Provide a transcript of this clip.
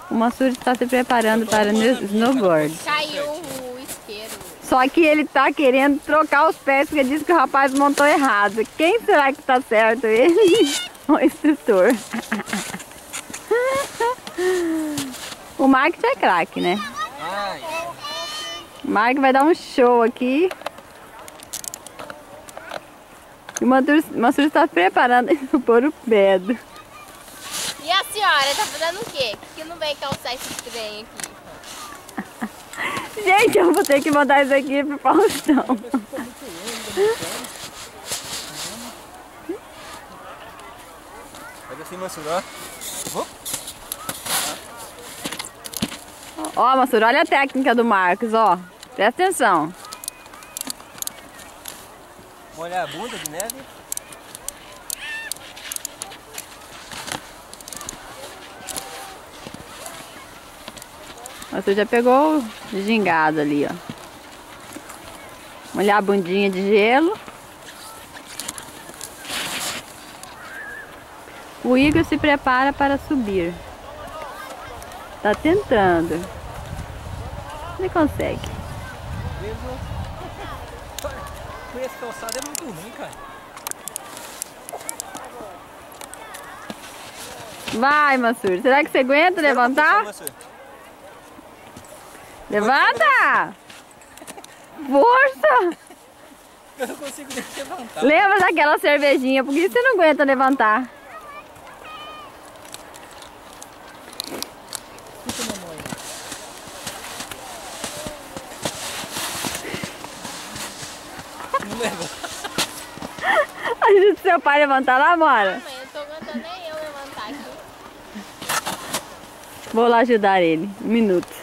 O Mansur está se preparando para o snowboard. Caiu o isqueiro. Só que ele tá querendo trocar os pés porque diz que o rapaz montou errado. Quem será que tá certo? Ele ou o instrutor? O Mark é craque, né? O Mark vai dar um show aqui. E o Mansur está se preparando para pôr o pedo. E a senhora tá fazendo o quê? Por que não vem calçar esse trem aqui? Gente, eu vou ter que mandar isso aqui pro Faustão. Pega assim, Mansur, ó. Ó, Mansur, olha a técnica do Marcos, ó. Presta atenção. Molhar a bunda de neve. Mansur já pegou o gingado ali, ó. Molhar a bundinha de gelo. O Igor se prepara para subir. Tá tentando. Ele consegue. Com esse calçado é muito ruim, cara. Vai, Mansur. Será que você aguenta levantar? Levanta! Força! Eu não consigo nem levantar. Lembra daquela cervejinha, por que você não aguenta levantar? Escuta, mamãe. Não leva. Ajuda o seu pai a levantar lá, Mora. Mãe, eu tô aguentando nem eu levantar aqui. Vou lá ajudar ele. Um minuto.